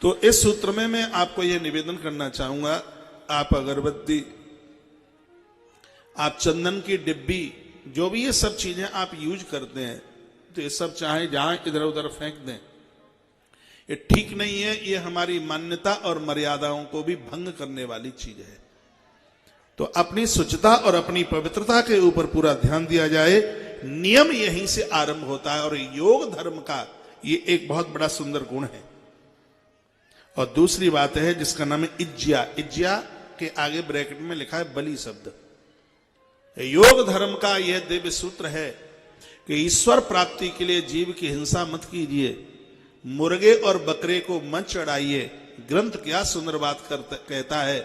तो इस सूत्र में मैं आपको यह निवेदन करना चाहूंगा, आप अगरबत्ती, आप चंदन की डिब्बी, जो भी ये सब चीजें आप यूज करते हैं, तो ये सब चाहे जहां इधर उधर फेंक दें, ये ठीक नहीं है। ये हमारी मान्यता और मर्यादाओं को भी भंग करने वाली चीज है। तो अपनी शुचिता और अपनी पवित्रता के ऊपर पूरा ध्यान दिया जाए। नियम यहीं से आरंभ होता है और योग धर्म का ये एक बहुत बड़ा सुंदर गुण है। और दूसरी बात है जिसका नाम है इज्या। इज्या के आगे ब्रैकेट में लिखा है बलि शब्द। योग धर्म का यह दिव्य सूत्र है कि ईश्वर प्राप्ति के लिए जीव की हिंसा मत कीजिए, मुर्गे और बकरे को मत चढ़ाइए। ग्रंथ क्या सुंदर बात कहता है,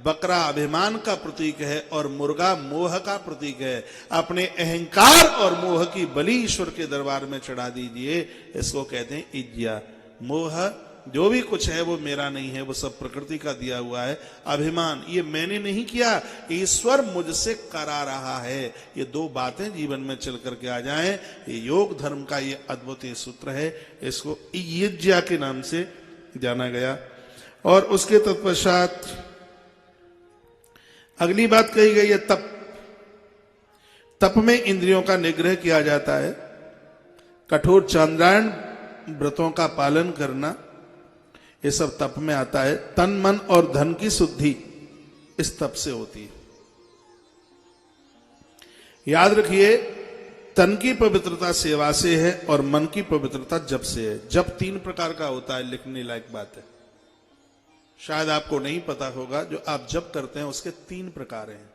बकरा अभिमान का प्रतीक है और मुर्गा मोह का प्रतीक है। अपने अहंकार और मोह की बलि ईश्वर के दरबार में चढ़ा दीजिए। इसको कहते हैं इज्या। मोह जो भी कुछ है वो मेरा नहीं है, वो सब प्रकृति का दिया हुआ है। अभिमान, ये मैंने नहीं किया, ईश्वर मुझसे करा रहा है। ये दो बातें जीवन में चल करके आ जाएं। ये योग धर्म का ये अद्भुत सूत्र है। इसको यज्ञ के नाम से जाना गया। और उसके तत्पश्चात अगली बात कही गई है तप। तप में इंद्रियों का निग्रह किया जाता है। कठोर चांद्रायण व्रतों का पालन करना, ये सब तप में आता है। तन मन और धन की शुद्धि इस तप से होती है। याद रखिए, तन की पवित्रता सेवा से है और मन की पवित्रता जप से है। जप 3 प्रकार का होता है, लिखने लायक बात है। शायद आपको नहीं पता होगा, जो आप जप करते हैं उसके 3 प्रकार हैं।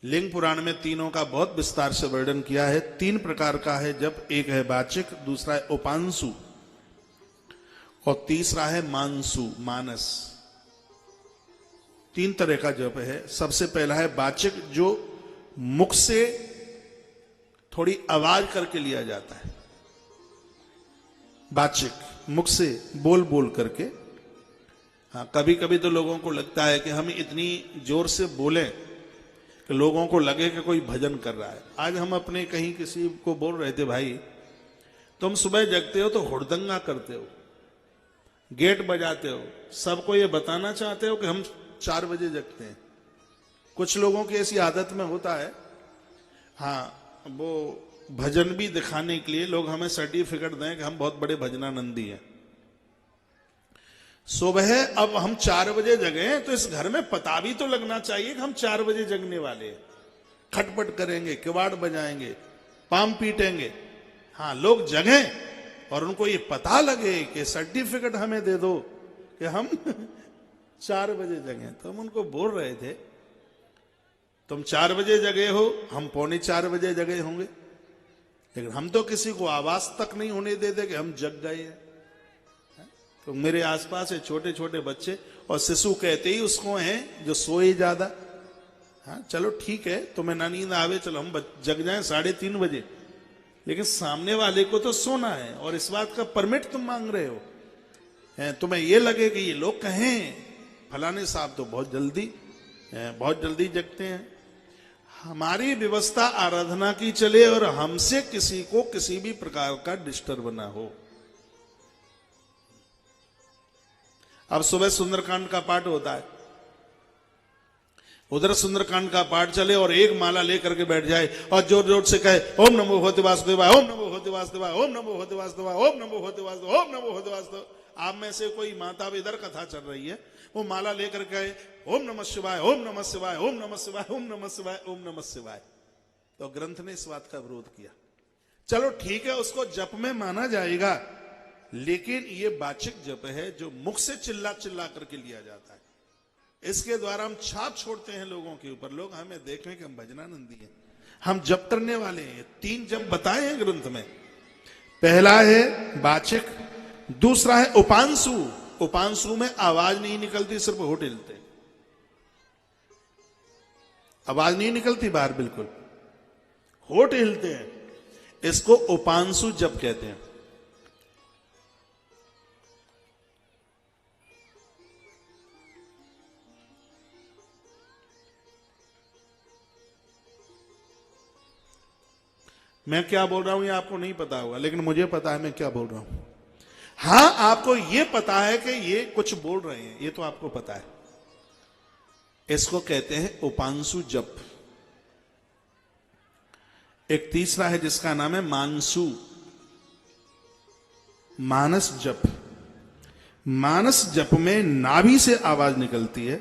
लिंग पुराण में तीनों का बहुत विस्तार से वर्णन किया है। 3 प्रकार का है जप। एक है वाचिक, दूसरा है उपांशु और तीसरा है मानसु, मानस। 3 तरह का जप है। सबसे पहला है वाचिक, जो मुख से थोड़ी आवाज करके लिया जाता है। वाचिक, मुख से बोल बोल करके। हाँ, कभी कभी तो लोगों को लगता है कि हम इतनी जोर से बोलें कि लोगों को लगे कि कोई भजन कर रहा है। आज हम अपने कहीं किसी को बोल रहे थे, भाई तुम सुबह जगते हो तो हुड़दंगा करते हो, गेट बजाते हो, सबको ये बताना चाहते हो कि हम 4 बजे जगते हैं। कुछ लोगों की ऐसी आदत में होता है। हाँ, वो भजन भी दिखाने के लिए लोग हमें सर्टिफिकेट दें कि हम बहुत बड़े भजनानंदी हैं। सुबह अब हम 4 बजे जगे तो इस घर में पता भी तो लगना चाहिए कि हम 4 बजे जगने वाले हैं। खटपट करेंगे, किवाड़ बजाएंगे, पाम पीटेंगे। हाँ, लोग जगें और उनको ये पता लगे कि सर्टिफिकेट हमें दे दो कि हम 4 बजे जगे। तो हम उनको बोल रहे थे, तुम 4 बजे जगे हो, हम 3:45 बजे जगे होंगे, लेकिन हम तो किसी को आवाज तक नहीं होने देते कि हम जग गए हैं। तो मेरे आसपास है छोटे छोटे बच्चे, और शिशु कहते ही उसको हैं जो सोए ज्यादा। हाँ, चलो ठीक है, तुम्हें ना नींद आवे, चलो हम जग जाएं 3:30 बजे, लेकिन सामने वाले को तो सोना है और इस बात का परमिट तुम मांग रहे हो। तुम्हें ये लगे कि ये लोग कहें फलाने साहब तो बहुत जल्दी जगते हैं। हमारी व्यवस्था आराधना की चले और हमसे किसी को किसी भी प्रकार का डिस्टर्ब ना हो। अब सुबह सुंदरकांड का पाठ होता है, उधर सुंदरकांड का पाठ चले और एक माला लेकर के बैठ जाए और जोर जोर से कहे ओम नमो भगवते वासुदेवाय, ओम नमो भगवते वासुदेवाय, ओम नमो भगवते वासुदेवाय, ओम नमो भगवते वासुदेवाय, ओम नमो भगवते वासुदेवाय। आप में से कोई माता इधर कथा चल रही है, वो माला लेकर के ओम नमः शिवाय, ओम नमः शिवाय, ओम नमः शिवाय, ओम नमः शिवाय, ओम नमः शिवाय। तो ग्रंथ ने इस बात का विरोध किया। चलो ठीक है, उसको जप में माना जाएगा, लेकिन ये वाचिक जप है जो मुख से चिल्ला चिल्ला करके लिया जाता है। इसके द्वारा हम छाप छोड़ते हैं लोगों के ऊपर, लोग हमें देखें कि हम भजनानंदी हैं, हम जप करने वाले हैं। 3 जप बताए हैं ग्रंथ में। पहला है वाचिक, दूसरा है उपांशु। उपांशु में आवाज नहीं निकलती, सिर्फ होठ हिलते, आवाज नहीं निकलती बाहर, बिल्कुल होठ हिलते हैं। इसको उपांशु जप कहते हैं। मैं क्या बोल रहा हूं ये आपको नहीं पता होगा, लेकिन मुझे पता है मैं क्या बोल रहा हूं। हां, आपको यह पता है कि ये कुछ बोल रहे हैं, ये तो आपको पता है। इसको कहते हैं उपांशु जप। एक तीसरा है जिसका नाम है मानसु, मानस जप। मानस जप में नाभि से आवाज निकलती है,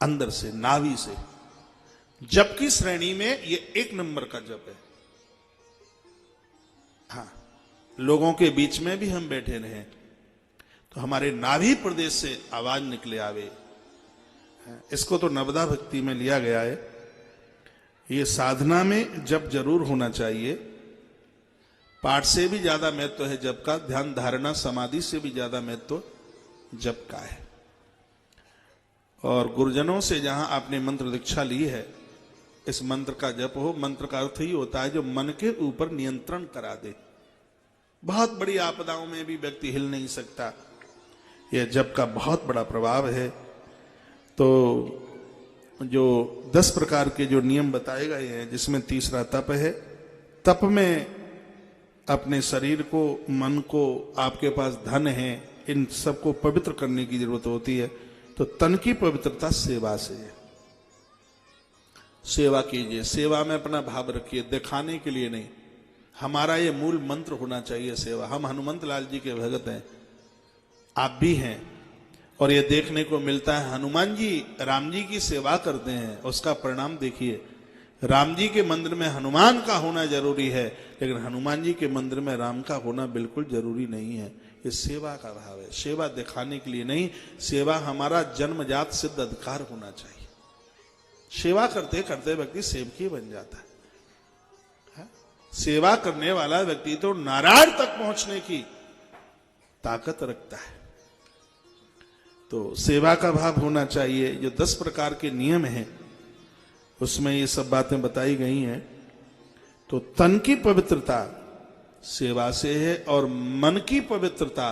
अंदर से, नाभि से। जप की श्रेणी में ये 1 नंबर का जप है। हां, लोगों के बीच में भी हम बैठे रहे तो हमारे नाभि प्रदेश से आवाज निकले आवे, इसको तो नवदा भक्ति में लिया गया है। ये साधना में जप जरूर होना चाहिए। पाठ से भी ज्यादा महत्व है जप का, ध्यान धारणा समाधि से भी ज्यादा महत्व जप का है। और गुरुजनों से जहां आपने मंत्र दीक्षा ली है, इस मंत्र का जप हो। मंत्र का अर्थ ही होता है जो मन के ऊपर नियंत्रण करा दे। बहुत बड़ी आपदाओं में भी व्यक्ति हिल नहीं सकता, यह जप का बहुत बड़ा प्रभाव है। तो जो 10 प्रकार के जो नियम बताए गए हैं, जिसमें तीसरा तप है। तप में अपने शरीर को, मन को, आपके पास धन है, इन सबको पवित्र करने की जरूरत होती है। तो तन की पवित्रता सेवा से है। सेवा कीजिए, सेवा में अपना भाव रखिए, दिखाने के लिए नहीं। हमारा ये मूल मंत्र होना चाहिए सेवा। हम हनुमंत लाल जी के भगत हैं, आप भी हैं, और ये देखने को मिलता है हनुमान जी राम जी की सेवा करते हैं, उसका परिणाम देखिए। राम जी के मंदिर में हनुमान का होना जरूरी है, लेकिन हनुमान जी के मंदिर में राम का होना बिल्कुल जरूरी नहीं है। ये सेवा का भाव है, सेवा दिखाने के लिए नहीं। सेवा हमारा जन्मजात सिद्ध अधिकार होना चाहिए। सेवा करते करते व्यक्ति सेवकी बन जाता है। सेवा करने वाला व्यक्ति तो नारायण तक पहुंचने की ताकत रखता है। तो सेवा का भाव होना चाहिए। जो 10 प्रकार के नियम हैं उसमें ये सब बातें बताई गई हैं। तो तन की पवित्रता सेवा से है, और मन की पवित्रता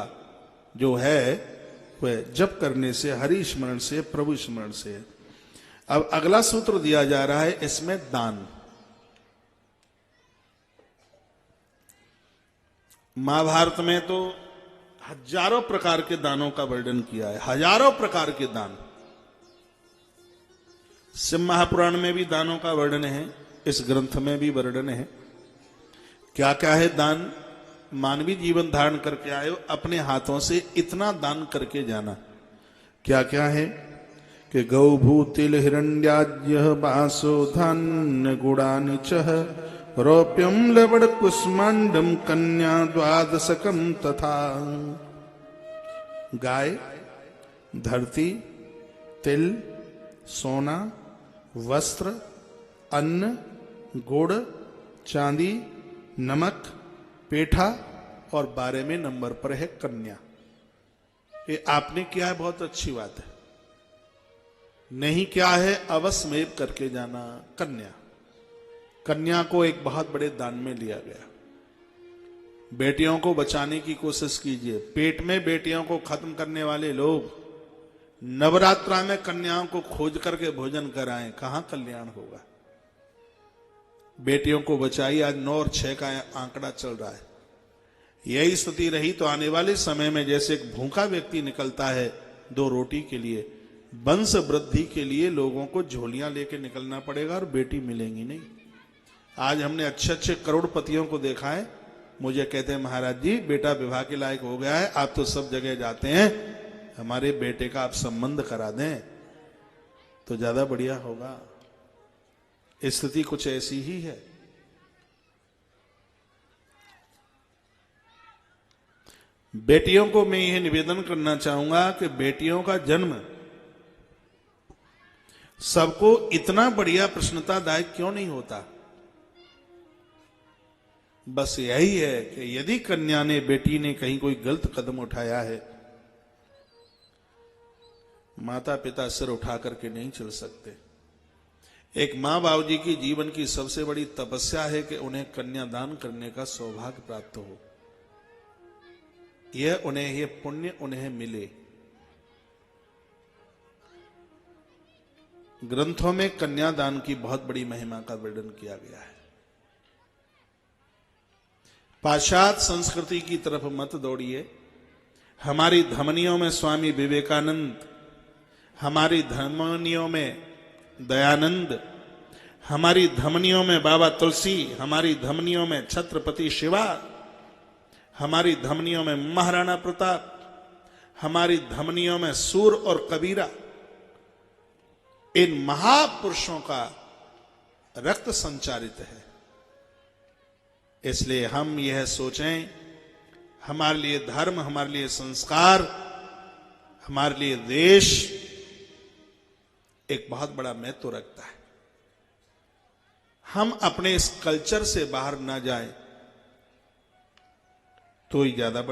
जो है वह जप करने से, हरि स्मरण से, प्रभु स्मरण से है। अब अगला सूत्र दिया जा रहा है इसमें दान। महाभारत में तो हजारों प्रकार के दानों का वर्णन किया है, हजारों प्रकार के दान। शिव महापुराण में भी दानों का वर्णन है, इस ग्रंथ में भी वर्णन है। क्या क्या है दान? मानवीय जीवन धारण करके आए हो, अपने हाथों से इतना दान करके जाना। क्या क्या है कि गौ भूतिल हिरण्याज्य बासो धान्य गुणानि चह रौप्यम लवण कुष्मांडम कन्या द्वादशकम तथा। गाय, धरती, तिल, सोना, वस्त्र, अन्न, गुड़, चांदी, नमक, पेठा, और 12वें नंबर पर है कन्या। ये आपने किया है, बहुत अच्छी बात है। नहीं क्या है, अवश्य में करके जाना। कन्या, कन्या को एक बहुत बड़े दान में लिया गया। बेटियों को बचाने की कोशिश कीजिए। पेट में बेटियों को खत्म करने वाले लोग नवरात्रा में कन्याओं को खोज करके भोजन कराएं, कहां कल्याण होगा। बेटियों को बचाइए। आज 9 और 6 का आंकड़ा चल रहा है। यही स्थिति रही तो आने वाले समय में जैसे एक भूखा व्यक्ति निकलता है 2 रोटी के लिए, वंश वृद्धि के लिए लोगों को झोलियां लेके निकलना पड़ेगा और बेटी मिलेंगी नहीं। आज हमने अच्छे अच्छे करोड़पतियों को देखा है, मुझे कहते हैं महाराज जी बेटा विवाह के लायक हो गया है, आप तो सब जगह जाते हैं, हमारे बेटे का आप संबंध करा दें तो ज्यादा बढ़िया होगा। स्थिति कुछ ऐसी ही है। बेटियों को मैं यह निवेदन करना चाहूंगा कि बेटियों का जन्म सबको इतना बढ़िया प्रसन्नतादायक क्यों नहीं होता। बस यही है कि यदि कन्या ने, बेटी ने कहीं कोई गलत कदम उठाया है, माता पिता सिर उठा करके नहीं चल सकते। एक मां बाबूजी की जीवन की सबसे बड़ी तपस्या है कि उन्हें कन्यादान करने का सौभाग्य प्राप्त हो, यह पुण्य उन्हें मिले। ग्रंथों में कन्यादान की बहुत बड़ी महिमा का वर्णन किया गया है। पाश्चात्य संस्कृति की तरफ मत दौड़िए। हमारी धमनियों में स्वामी विवेकानंद, हमारी धमनियों में दयानंद, हमारी धमनियों में बाबा तुलसी, हमारी धमनियों में छत्रपति शिवा, हमारी धमनियों में महाराणा प्रताप, हमारी धमनियों में सूर और कबीरा, इन महापुरुषों का रक्त संचारित है। इसलिए हम यह सोचें, हमारे लिए धर्म, हमारे लिए संस्कार, हमारे लिए देश एक बहुत बड़ा महत्व रखता है। हम अपने इस कल्चर से बाहर ना जाएं तो ही ज्यादा